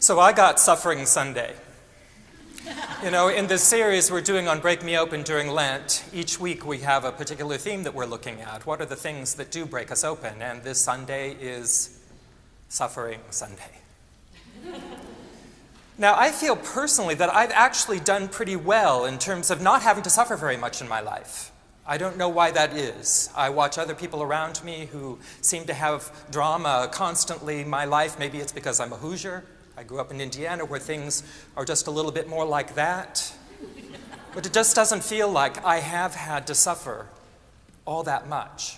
So I got Suffering Sunday. You know, in this series we're doing on Break Me Open during Lent, each week we have a particular theme that we're looking at. What are the things that do break us open? And this Sunday is Suffering Sunday. Now, I feel personally that I've actually done pretty well in terms of not having to suffer very much in my life. I don't know why that is. I watch other people around me who seem to have drama constantly in my life. Maybe it's because I'm a Hoosier. I grew up in Indiana where things are just a little bit more like that. But it just doesn't feel like I have had to suffer all that much.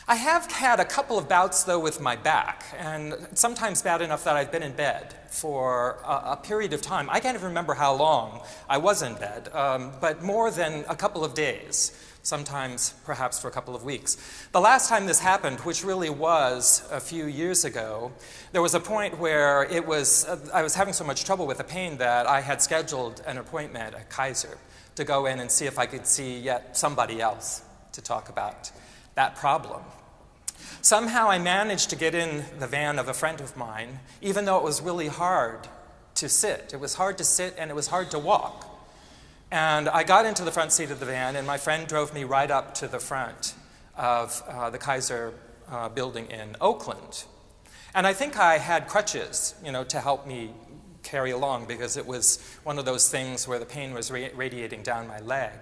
I have had a couple of bouts, though, with my back, and sometimes bad enough that I've been in bed for a period of time. I can't even remember how long I was in bed, but more than a couple of days, sometimes perhaps for a couple of weeks. The last time this happened, which really was a few years ago, there was a point where I was having so much trouble with the pain that I had scheduled an appointment at Kaiser to go in and see if I could see yet somebody else to talk about that problem. Somehow I managed to get in the van of a friend of mine, even though it was really hard to sit. It was hard to sit and it was hard to walk. And I got into the front seat of the van, and my friend drove me right up to the front of the Kaiser building in Oakland. And I think I had crutches, to help me carry along, because it was one of those things where the pain was radiating down my leg.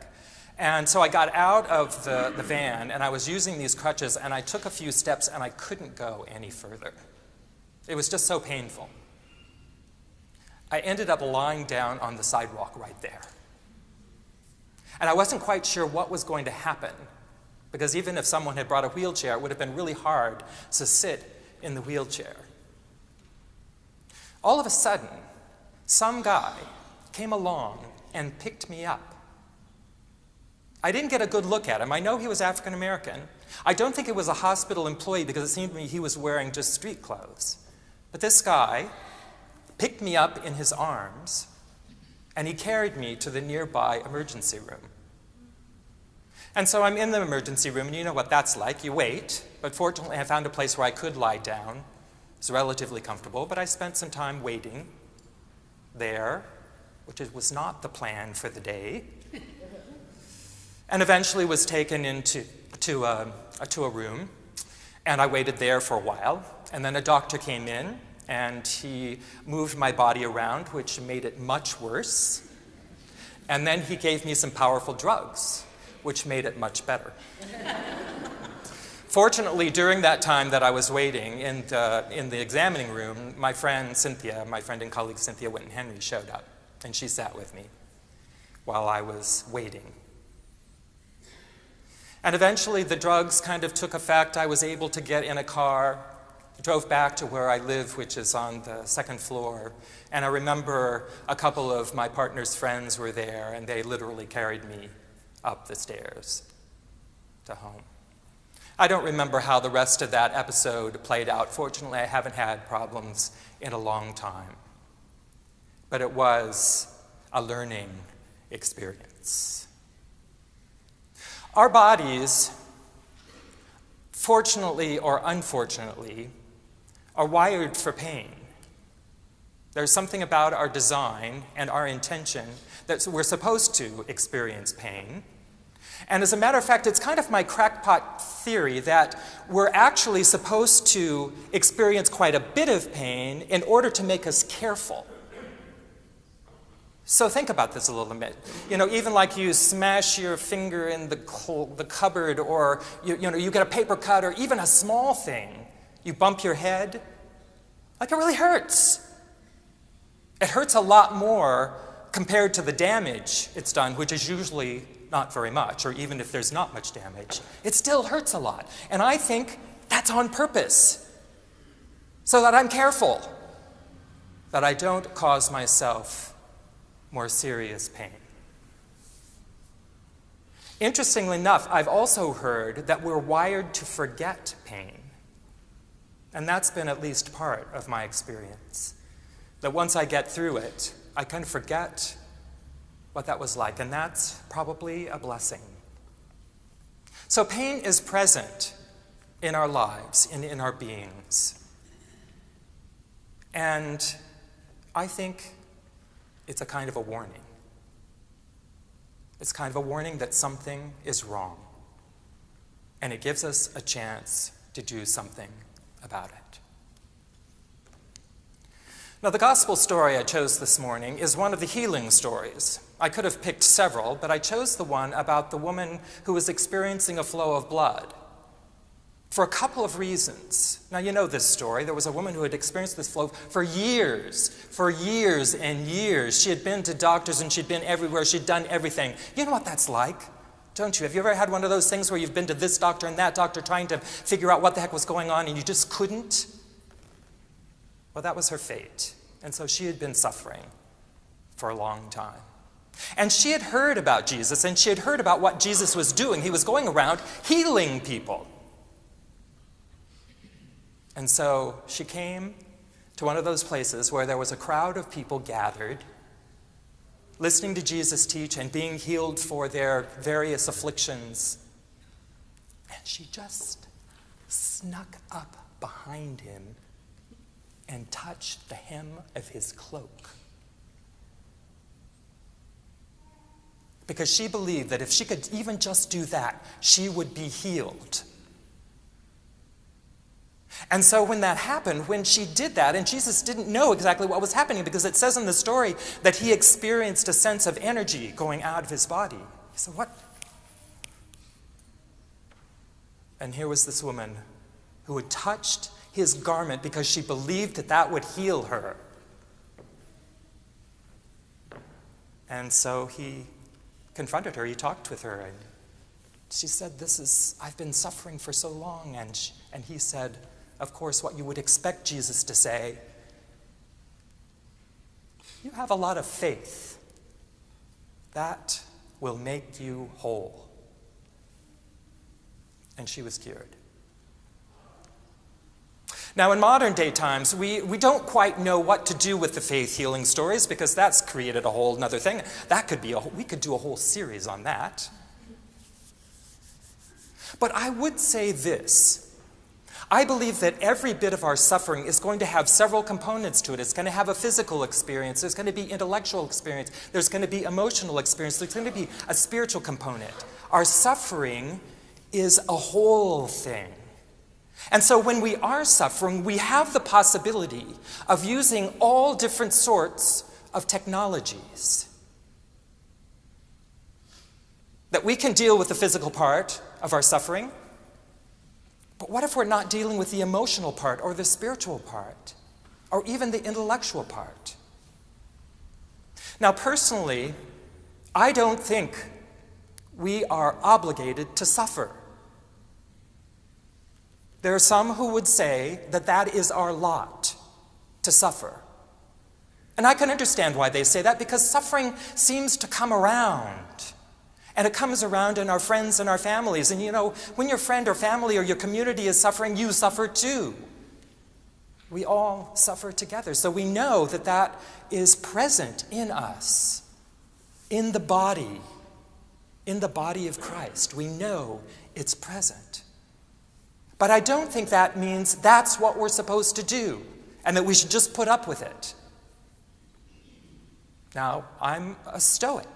And so I got out of the van, and I was using these crutches, and I took a few steps, and I couldn't go any further. It was just so painful. I ended up lying down on the sidewalk right there. And I wasn't quite sure what was going to happen, because even if someone had brought a wheelchair, it would have been really hard to sit in the wheelchair. All of a sudden, some guy came along and picked me up. I didn't get a good look at him. I know he was African American. I don't think it was a hospital employee, because it seemed to me he was wearing just street clothes. But this guy picked me up in his arms, and he carried me to the nearby emergency room. And so I'm in the emergency room, and you know what that's like. You wait, but fortunately I found a place where I could lie down. It's relatively comfortable, but I spent some time waiting there, which was not the plan for the day. And eventually was taken into a room, and I waited there for a while. And then a doctor came in, and he moved my body around, which made it much worse. And then he gave me some powerful drugs, which made it much better. Fortunately, during that time that I was waiting in the examining room, my friend and colleague Cynthia Whitten-Henry showed up, and she sat with me while I was waiting. And eventually the drugs kind of took effect. I was able to get in a car, drove back to where I live, which is on the second floor. And I remember a couple of my partner's friends were there, and they literally carried me up the stairs to home. I don't remember how the rest of that episode played out. Fortunately, I haven't had problems in a long time. But it was a learning experience. Our bodies, fortunately or unfortunately, are wired for pain. There's something about our design and our intention that we're supposed to experience pain. And as a matter of fact, it's kind of my crackpot theory that we're actually supposed to experience quite a bit of pain in order to make us careful. So think about this a little bit. Even like you smash your finger in the cupboard, or you get a paper cut, or even a small thing. You bump your head. Like, it really hurts. It hurts a lot more compared to the damage it's done, which is usually not very much, or even if there's not much damage, it still hurts a lot. And I think that's on purpose, so that I'm careful, that I don't cause myself more serious pain. Interestingly enough, I've also heard that we're wired to forget pain. And that's been at least part of my experience. That once I get through it, I kind of forget what that was like, and that's probably a blessing. So pain is present in our lives and in our beings. And I think it's a kind of a warning. It's kind of a warning that something is wrong. And it gives us a chance to do something about it. Now, the gospel story I chose this morning is one of the healing stories. I could have picked several, but I chose the one about the woman who was experiencing a flow of blood for a couple of reasons. Now, you know this story. There was a woman who had experienced this flow for years and years. She had been to doctors and she'd been everywhere. She'd done everything. You know what that's like, don't you? Have you ever had one of those things where you've been to this doctor and that doctor trying to figure out what the heck was going on and you just couldn't? Well, that was her fate. And so she had been suffering for a long time. And she had heard about Jesus, and she had heard about what Jesus was doing. He was going around healing people. And so she came to one of those places where there was a crowd of people gathered, listening to Jesus teach and being healed for their various afflictions. And she just snuck up behind him and touched the hem of his cloak. Because she believed that if she could even just do that, she would be healed. And so when that happened, when she did that, and Jesus didn't know exactly what was happening because it says in the story that he experienced a sense of energy going out of his body. He said, what? And here was this woman who had touched his garment because she believed that that would heal her. And so he confronted her, he talked with her, and she said, I've been suffering for so long. And he said, of course, what you would expect Jesus to say, you have a lot of faith. That will make you whole. And she was cured. Now, in modern day times, we don't quite know what to do with the faith healing stories because that's created a whole other thing. We could do a whole series on that. But I would say this. I believe that every bit of our suffering is going to have several components to it. It's going to have a physical experience. There's going to be intellectual experience. There's going to be emotional experience. There's going to be a spiritual component. Our suffering is a whole thing. And so when we are suffering, we have the possibility of using all different sorts of technologies. That we can deal with the physical part of our suffering, but what if we're not dealing with the emotional part or the spiritual part or even the intellectual part? Now, personally, I don't think we are obligated to suffer. There are some who would say that that is our lot, to suffer. And I can understand why they say that, because suffering seems to come around. And it comes around in our friends and our families. And you know, when your friend or family or your community is suffering, you suffer too. We all suffer together. So we know that that is present in us, in the body of Christ. We know it's present. But I don't think that means that's what we're supposed to do and that we should just put up with it. Now, I'm a Stoic.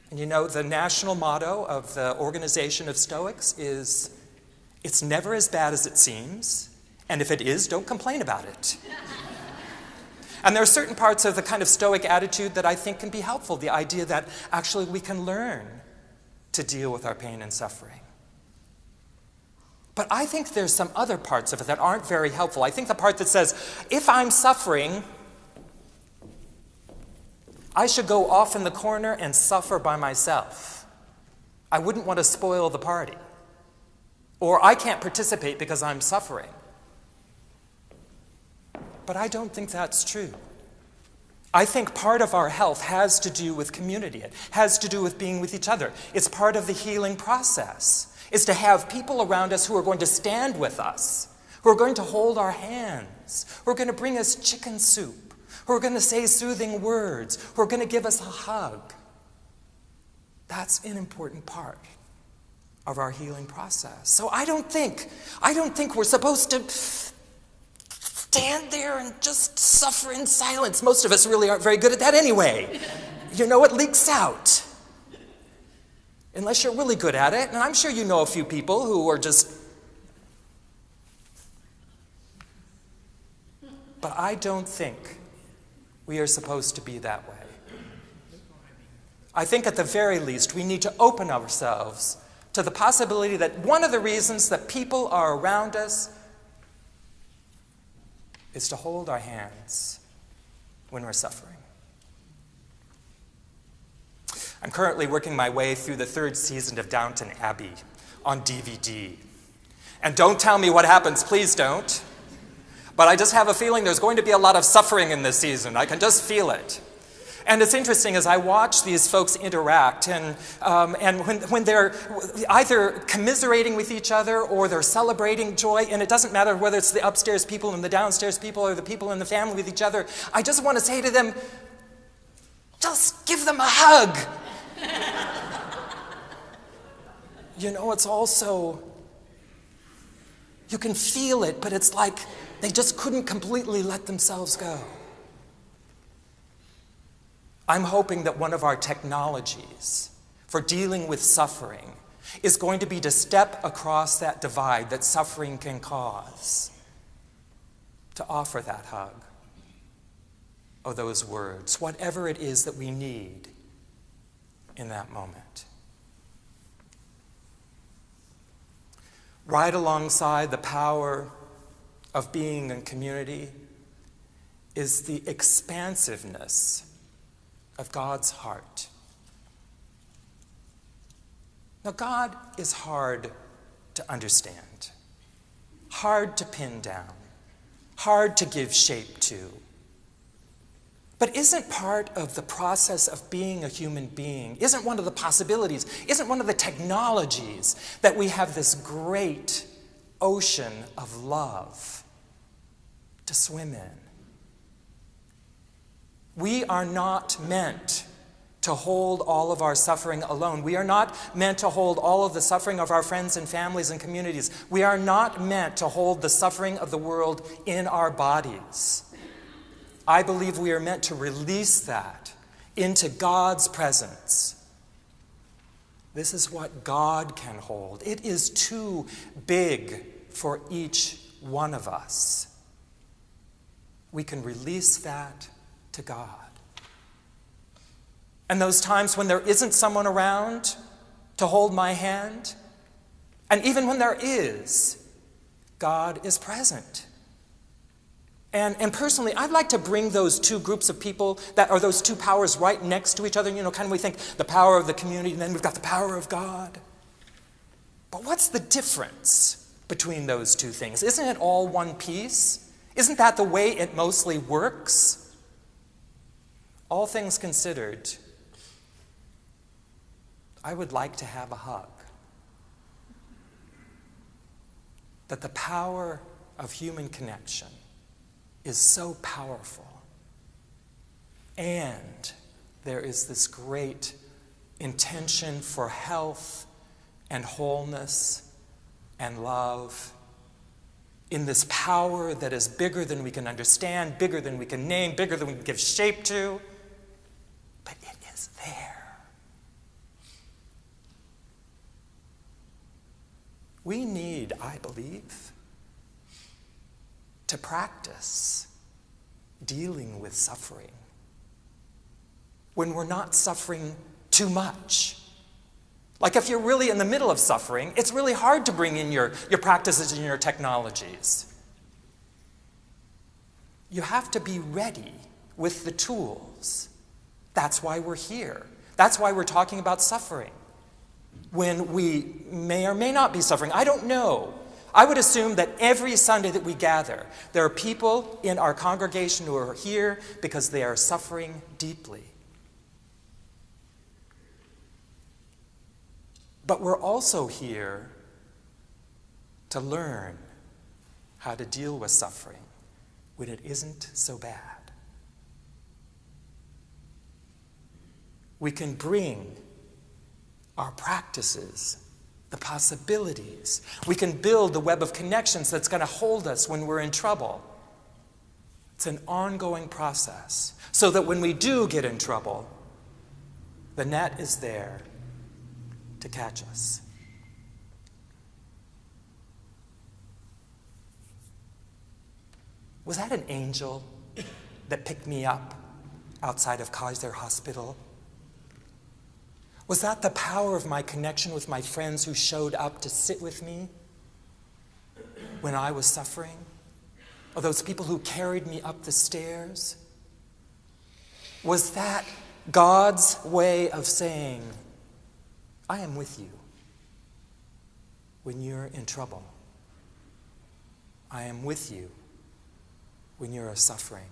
And you know, the national motto of the organization of Stoics is, it's never as bad as it seems, and if it is, don't complain about it. And there are certain parts of the kind of Stoic attitude that I think can be helpful, the idea that actually we can learn to deal with our pain and suffering. But I think there's some other parts of it that aren't very helpful. I think the part that says, if I'm suffering, I should go off in the corner and suffer by myself. I wouldn't want to spoil the party. Or I can't participate because I'm suffering. But I don't think that's true. I think part of our health has to do with community. It has to do with being with each other. It's part of the healing process. Is to have people around us who are going to stand with us, who are going to hold our hands, who are going to bring us chicken soup, who are going to say soothing words, who are going to give us a hug. That's an important part of our healing process. So I don't think we're supposed to stand there and just suffer in silence. Most of us really aren't very good at that anyway. You know, it leaks out. Unless you're really good at it, and I'm sure you know a few people who are just... But I don't think we are supposed to be that way. I think at the very least we need to open ourselves to the possibility that one of the reasons that people are around us is to hold our hands when we're suffering. I'm currently working my way through the 3rd season of Downton Abbey on DVD. And don't tell me what happens, please don't. But I just have a feeling there's going to be a lot of suffering in this season. I can just feel it. And it's interesting as I watch these folks interact, and when they're either commiserating with each other or they're celebrating joy, and it doesn't matter whether it's the upstairs people and the downstairs people or the people in the family with each other, I just want to say to them, just give them a hug. You know, it's also, you can feel it, but it's like they just couldn't completely let themselves go. I'm hoping that one of our technologies for dealing with suffering is going to be to step across that divide that suffering can cause, to offer that hug or those words, whatever it is that we need in that moment. Right alongside the power of being in community is the expansiveness of God's heart. Now, God is hard to understand, hard to pin down, hard to give shape to. But isn't part of the process of being a human being, isn't one of the possibilities, isn't one of the technologies that we have this great ocean of love to swim in? We are not meant to hold all of our suffering alone. We are not meant to hold all of the suffering of our friends and families and communities. We are not meant to hold the suffering of the world in our bodies. I believe we are meant to release that into God's presence. This is what God can hold. It is too big for each one of us. We can release that to God. And those times when there isn't someone around to hold my hand, and even when there is, God is present. And personally, I'd like to bring those two groups of people, that are those two powers right next to each other. You know, kind of we think the power of the community, and then we've got the power of God. But what's the difference between those two things? Isn't it all one piece? Isn't that the way it mostly works? All things considered, I would like to have a hug. That the power of human connection is so powerful. And there is this great intention for health and wholeness and love in this power that is bigger than we can understand, bigger than we can name, bigger than we can give shape to. But it is there. We need, I believe, to practice dealing with suffering when we're not suffering too much. Like if you're really in the middle of suffering, it's really hard to bring in your practices and your technologies. You have to be ready with the tools. That's why we're here. That's why we're talking about suffering. When we may or may not be suffering, I don't know. I would assume that every Sunday that we gather, there are people in our congregation who are here because they are suffering deeply. But we're also here to learn how to deal with suffering when it isn't so bad. We can bring our practices, the possibilities. We can build the web of connections that's going to hold us when we're in trouble. It's an ongoing process, so that when we do get in trouble, the net is there to catch us. Was that an angel that picked me up outside of Kaiser Hospital? Was that the power of my connection with my friends who showed up to sit with me when I was suffering? Or those people who carried me up the stairs? Was that God's way of saying, I am with you when you're in trouble. I am with you when you're suffering.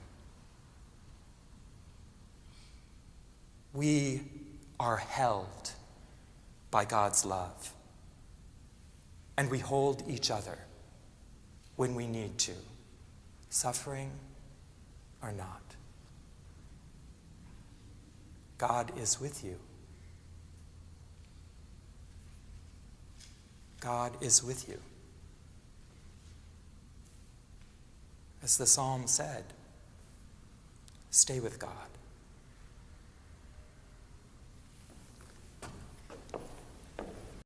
We are held by God's love, and we hold each other when we need to, suffering or not. God is with you. God is with you. As the psalm said, stay with God.